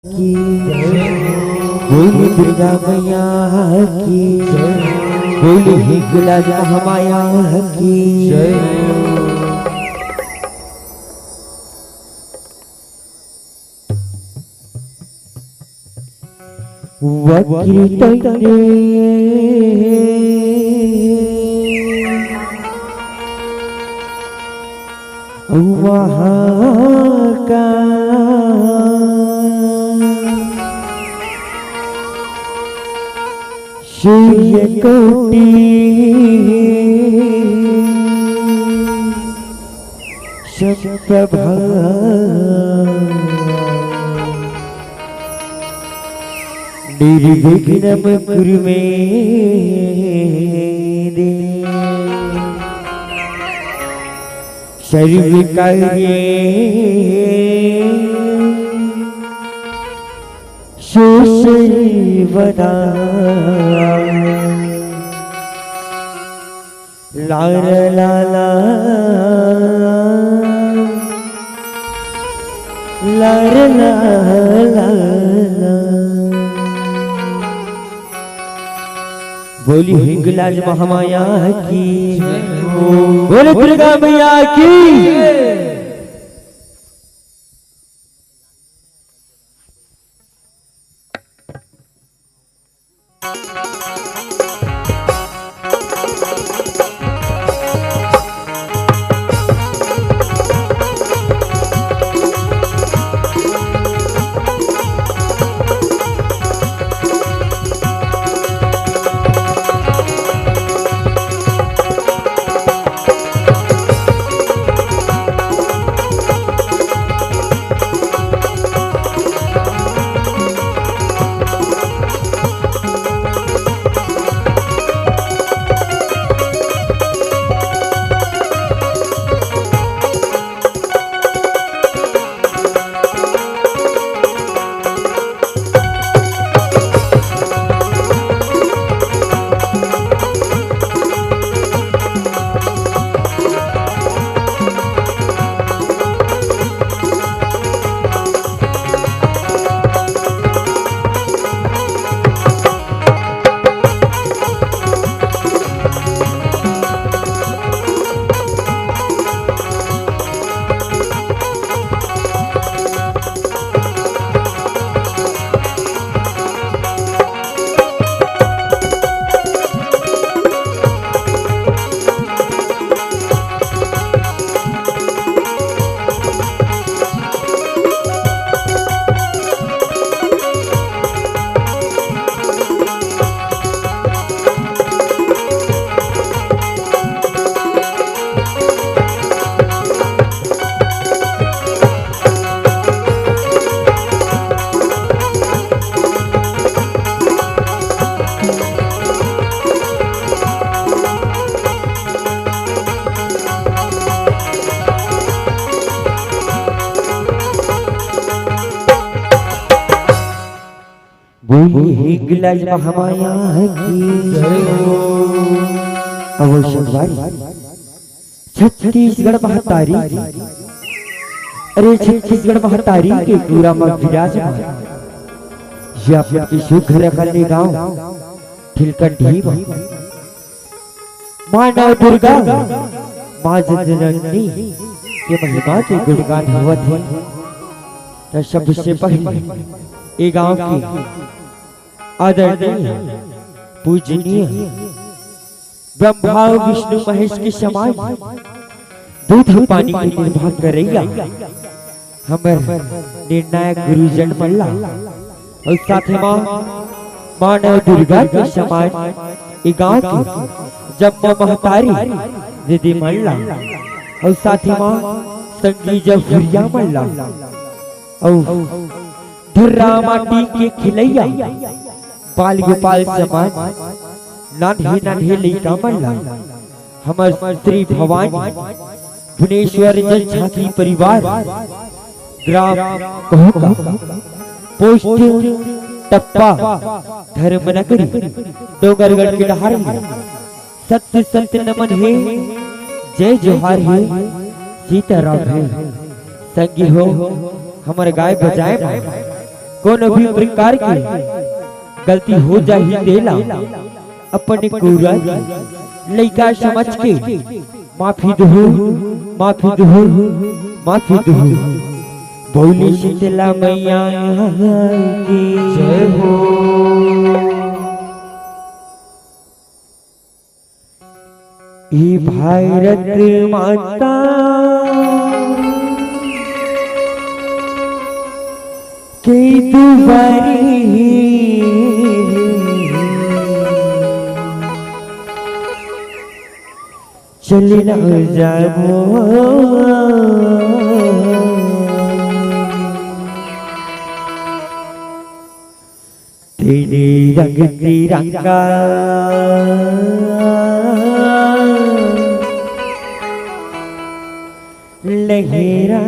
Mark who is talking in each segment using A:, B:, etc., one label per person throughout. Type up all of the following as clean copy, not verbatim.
A: की बोली दुर्गा मैया की बोली हिंगलाज महामाया की वकील वहाँ का सूर्य कोटि शतप्रभा निर्विघ्नं कुरु मे देव सर्वकार्ये सर्वदा ला ला ला ला ला ला बोली हिंगलाज महामाया की बोले दुर्गा मैया की बोली हिंगलाज महामाया की अवश्य छत्तीसगढ़ महतारी अरे छत्तीसगढ़ महतारी के पूरा में विराजमान ये आपकी सुघर कन्या गांव ठिलकंठी मां नव दुर्गा मां जननी के महिमा के गुणगान होवत है तो सबसे पहले ये गांव की आदरणीय पूजनीय ब्रह्मा विष्णु महेश के समान दूध पानी की निर्वाह करैया हमर निर्णायक गुरुजन मल्ला और साथ मां मानव दुर्गा के समान ये गांव की जब महतारी दीदी मल्ला और साथ मां संगी जफरिया मल्ला और धर्रा माटी के खिलैया बाल गोपाल समान नान्हे नान्हे लइका मल्ला हमर श्री भवानी भुवनेश्वर जल झांकी परिवार ग्राम कहोका पोस्ट टप्पा धर्मनगरी डोंगरगढ़ के डहार सत्य सत्य नमन है जय जोहार है सीताराम है संगी हो हमारे गाय बजाए कोनो भी प्रकार की गलती हो जाही देला अपने कोरा लइका समझ के माफी दो माफी दो माफी दो। बोली शीतला मैया की जय हो। ई भारत माता के दुआरी चली न जाओ तेरे रंग तिरंगा लहरा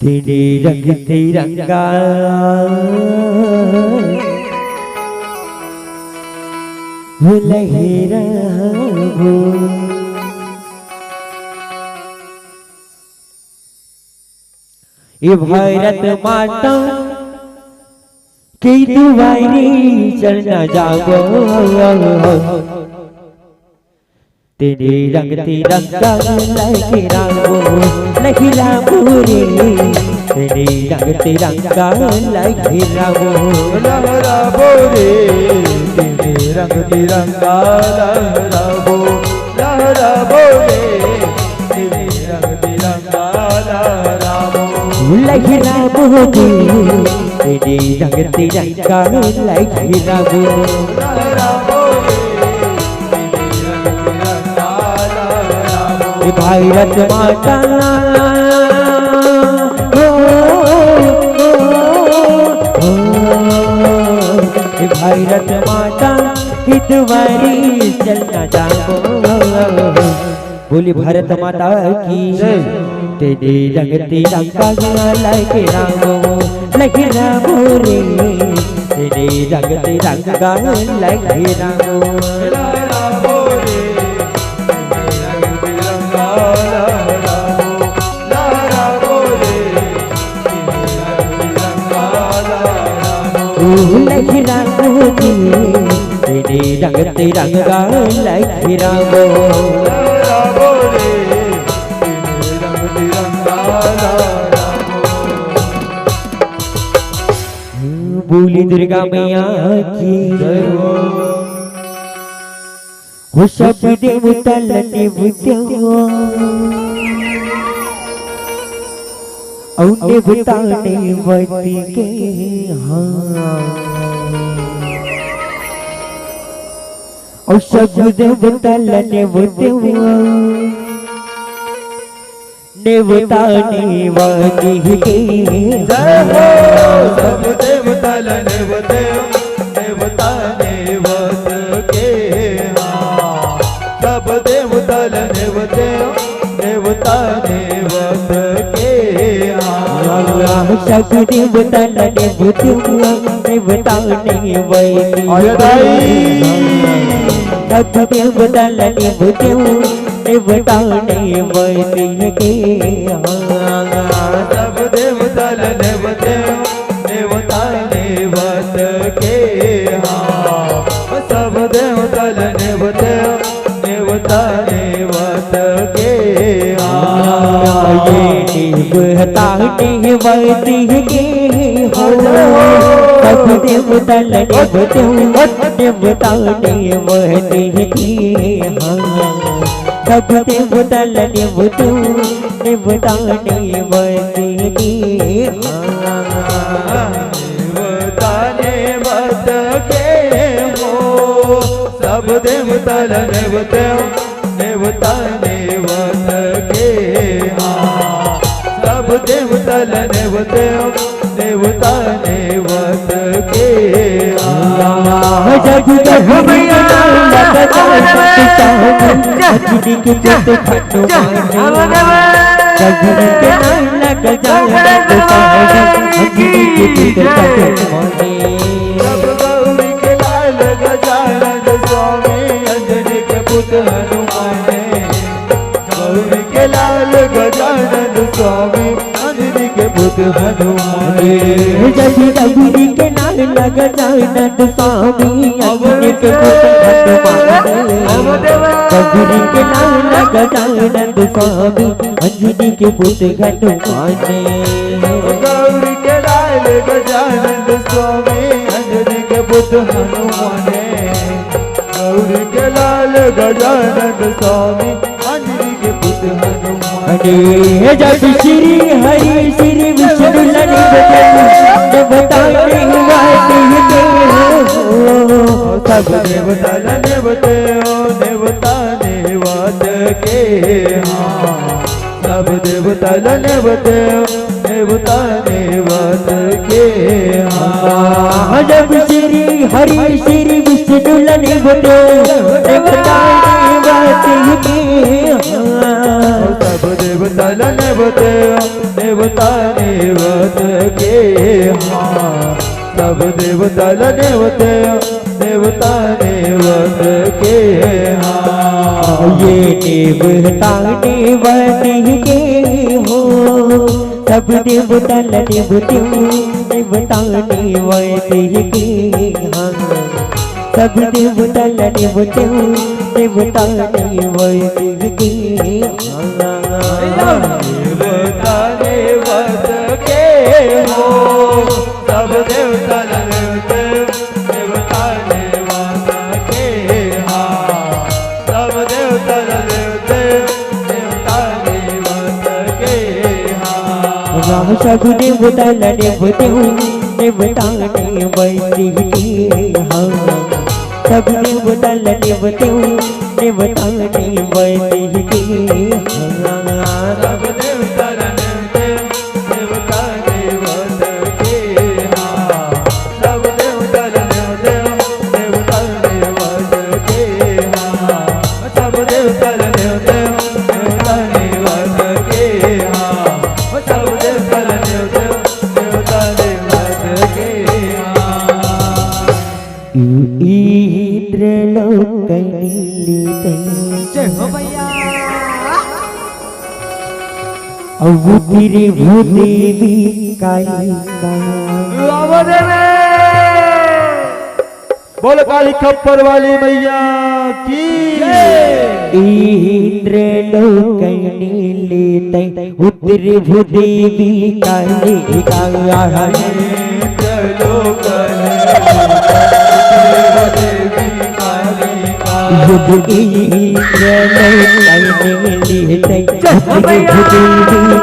A: तेरे रंग तिरंगा लहरा हो। ये भारत माता की दुआरी चलना जाओ तेरे रंग तिरंगा लहराओ लहराओ रे तेरे रंग तिरंगा लहराओ
B: लहराओ रे तेरे रंग तिरंगा लहराओ लहराओ रे तेरे रंग तिरंगा लहराओ
A: लहराओ रे तेरे रंग तिरंगा लहराओ
B: लहराओ
A: भारत माता भारत माता की दुआरी चलना जाओ। बोली भारत माता की तेरे रंग तिरंगा लहराओ लहराओ रे तेरे रंग तिरंगा लहराओ लहराओ तेरे रंग तिरंगा लहराओ बोली दुर्गा मैया की जय हो। वो सब देवता लने औने बताने वती के हाँ और सब देवता लने बताने वती के
B: जय हो। सब देवता लने बताने वत के हाँ सब देवता लने बताने वत के
A: सब देवता लने बताने वती सब देवता लने बताने वती के
B: सब देवता लने बताने वत के हाँ सब देवता लने बताने वत के हाँ
A: ये बताने वती के हो सब देवता लने बताने वती के हाँ सब देवता लने बताने वती के
B: बताने वत के हो सब देवता लने बताने वत के हाँ सब देवता लने बताने वत के
A: जग जग मैया अग्नि के जैसे हनुमान जग के लग जाए अग्नि के जैसे
B: सब गौरी के लाल गजानन स्वामी अंजनी के पुत्र हनुमान गौरी के लाल हनुमान
A: जब रघुरी के नाम लग जानंद स्वामी अंजनी के पुत्र हनुमान रघुरी के नाम लग जानंद स्वामी अंजनी के पुत्र हनुमान
B: गौरी के लाल गजानंद स्वामी अंजनी के पुत्र हनुमान गौरी के लाल गजानंद स्वामी अंजनी के पुत्र हनुमान
A: जब श्री हरि श्री विष्णु लड़े बताते
B: सब देवता नेवते नेवता नेवत के हाँ सब देवता नेवते नेवता नेवत के हाँ
A: जब श्री हरि श्री विष्णु लड़े बताते
B: सब देवता नेवते नेवता नेवत के हाँ सब देवता नेवते देवता नेवत के हाँ
A: ये देवता नेवत के हो सब देवता नेवते देवता नेवत के हाँ सब देवता नेवते देवता नेवत के हाँ
B: देवता नेवत के हो सब देवता नेवते देवता नेवत के हाँ सब देवता नेवते देवता नेवत के हाँ
A: राम सब देवता नेवते देवता नेवत के हाँ सब देवता नेवते देवता नेवत के हाँ
B: सब देवता नेवते देवता नेवत के हाँ सब देवता नेवते देवता नेवत के हाँ सब देवता नेवते देवता नेवत के हाँ सब देवता नेवते देवता नेवत के हाँ
A: इंद्र लोक नीलिते
B: जय हो भैया
A: अवुतिरे भूदेवी काली
B: बोल काली खप्पर वाली मैया की
A: इंद्र लोक नीलिते उतरे भूदेवी काली युद्ध इंद्र लोक नीलिते उतरे भूदेवी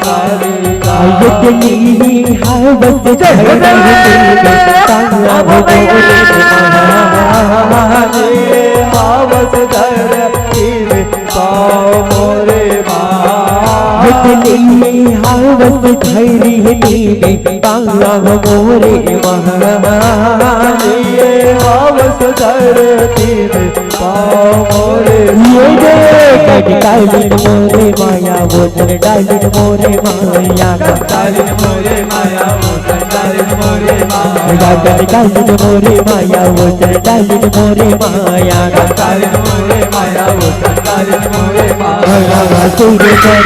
A: काली युद्धनी हवस
B: हावस धरती में पाओ मोरे
A: युद्धनी हवस धरती में पाओ मोरे
B: हावस धरती में पाओ मोरे
A: डालिन मोरे माया वो डालिन मोरे माया
B: डालिन मोरे माया वो डालिन मोरे माया
A: डालिन मोरे माया वो डालिन मोरे माया
B: डालिन मोरे माया वो डालिन मोरे माया
A: सूर्य पर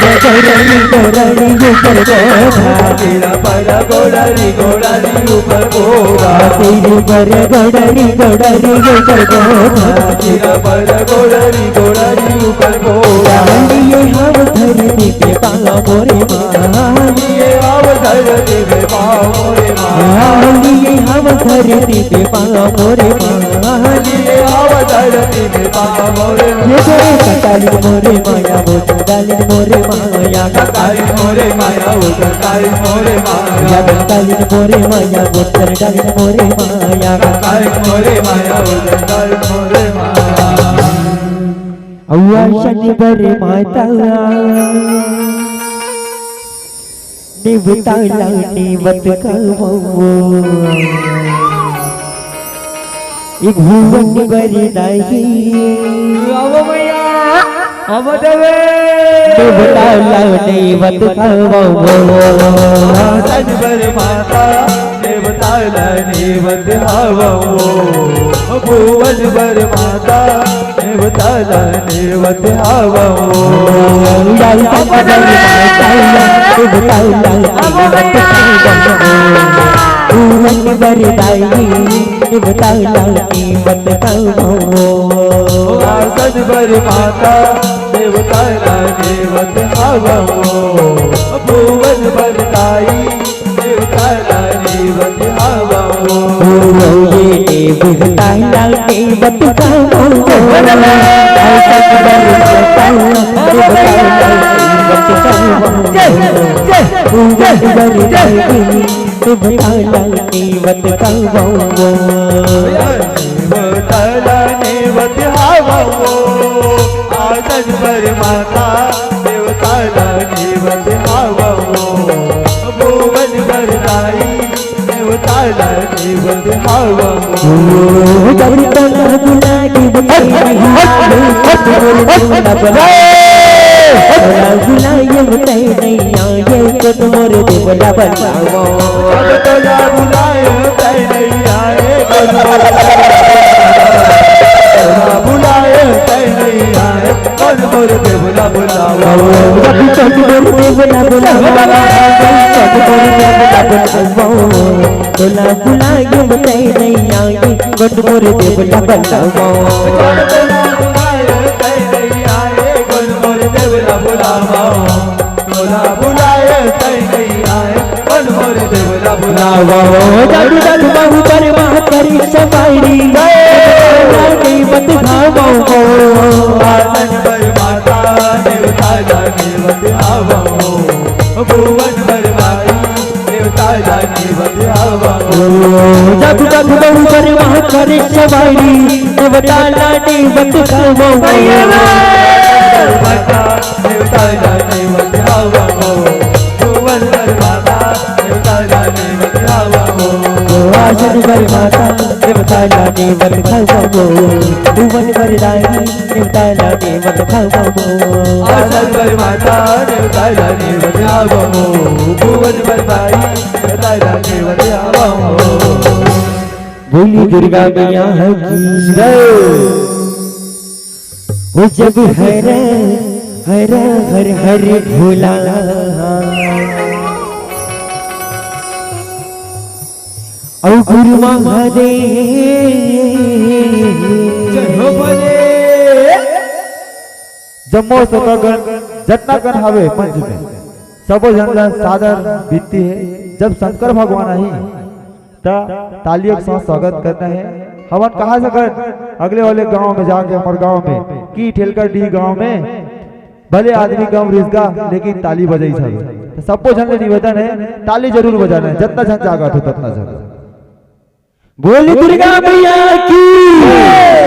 A: गोड़री ऊपर गोड़ा
B: तेरा पर गोड़ारी गोड़ारी ऊपर गोड़ा
A: तेरा पर गोड़री ऊपर गोड़ा ये हम धरती पे पाला मोरे माँ
B: ये हम धरती पे पाओ मोरे माँ
A: ये हम धरती पे पाला मोरे माँ
B: ये हम धरती पे पाओ मोरे
A: ये डालिन मोरे माया वो डालिन मोरे माया
B: डालिन मोरे माया वो डालिन मोरे माया
A: डालिन मोरे माया वो डालिन मोरे माया
B: डालिन मोरे माया वो डालिन मोरे माया
A: औआ शनिवार माता निवता निवत कवो एक भुवन बरी दाई
B: आओ भैया अब देवे
A: निवता निवत कवो
B: शनिवार माता देवता निवत हवो भुवन वर माता देवताला नेवत हावो आसन वर माता देवताला नेवत हावो भुवन वर ताई देवताला नेवत हावो देवताला नेवत हावो आसन वर माता देवताला नेवत हावो भुवन वर ताई देवताला नेवत हावो
A: बोली दुर्गा मैया की जय। वो जब हर हर हर हर भोला औ गुरु
B: जम्मो सतगण जतना गण हवे पंच में सबो जन सादर बीतती है। जब शंकर भगवान आई तालियों के साथ स्वागत करना है। हवन कहाँ से कर अगले वाले गांव में जाके हमारे गांव में की ठेलकर डी गांव में भले आदमी कम रिश्का लेकिन ताली बजाई सब तो सबको जन निवेदन है ताली जरूर बजाना है जितना जन जागा तो उतना जन।
A: बोली दुर्गा मैया की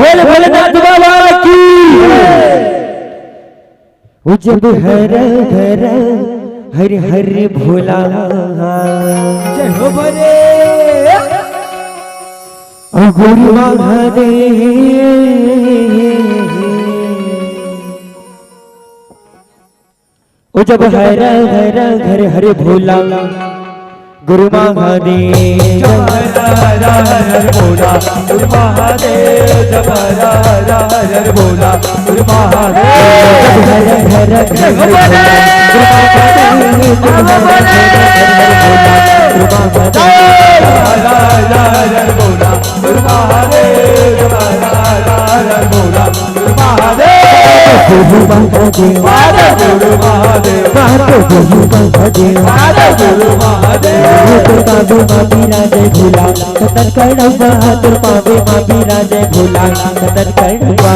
A: बोल भोलेनाथ बाबा की। वो जब हर हर हर हर भोला जय हो भोले ओ गुरु महादेव ओ जब हर हर हर हर भोला गुरु महादेव
B: जब हर हर भोला गुरु महादेव जब हर हर भोला गुरु महादेव
A: हर हर हर भोला
B: गुरु महादेव जब हर हर भोला गुरु महादेव
A: गुरु महादेव
B: गुरु महादेव
A: गुरु महादेव
B: गुरु महादेव
A: पावे माबीरा जय भोला सतन करणवा पावे माबीरा जय भोला सतन करणवा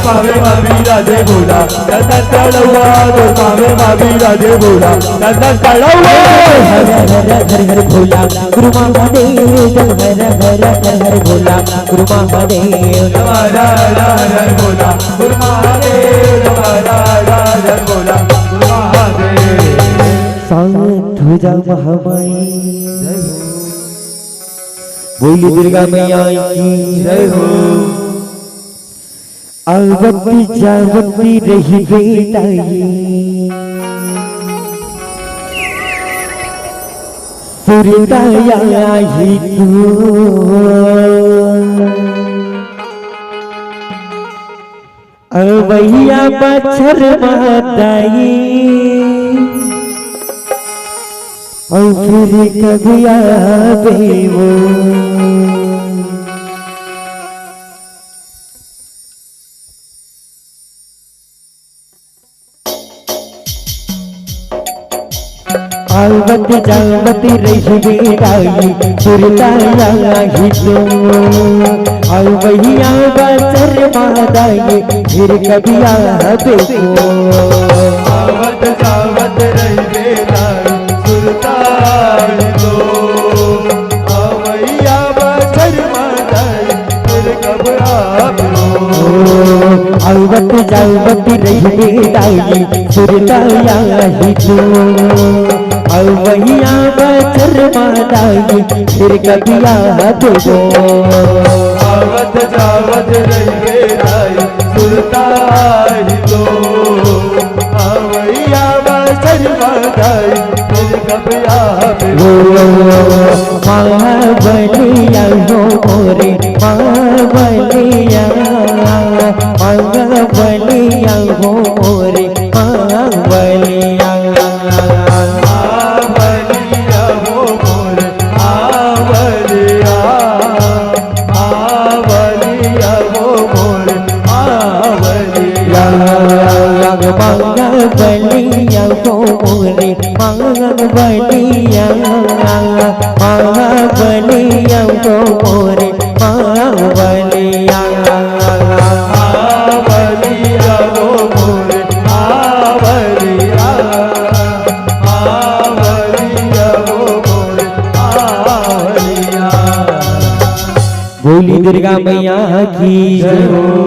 B: पावे माबीरा जय भोला सतन करणवा पावे माबीरा जय भोला सतन करणवा
A: हर हर हर हर भोला गुरु महादेव जब हर हर हर हर भोला गुरु महादेव
B: हर हर हर भोला गुरु महादेव हर हर हर भोला गुरु महादेव
A: शांत हो जा महामाई बोली दुर्गा मैया की
B: जय हो।
A: आवती जावती रही बेटाई सुरदाया ही तू अवैया बछर माताई और फिर कभी आवे वो आवत जावत रही बेड़ाई सुरताया ही तो अवैया बचर मादाई फिर कभी आवे वो
B: आवत जावत रही बेड़ाई सुरताई तो अवैया बचर मादाई फिर कभी आवे वो
A: आवत जावत रही बेड़ाई सुरताया ही तो अवैया बचर मादाई फिर कभी आवे वो
B: आवत जावत रही बेड़ाई सुरताई तो अवैया बचर मादाई फिर कभी आवे
A: महाबलिया हो मोरे महाबलिया महाबलिया हो मोरे महाबलिया
B: आवलिया हो मोरे आवलिया आवलिया हो मोरे आवलिया
A: महाबलिया हो मोरे महाबलिया महाबलिया हो मोरे महाबलिया
B: आवलिया हो मोरे आवलिया आवलिया हो मोरे आवलिया।
A: बोली दुर्गा मैया की जय हो।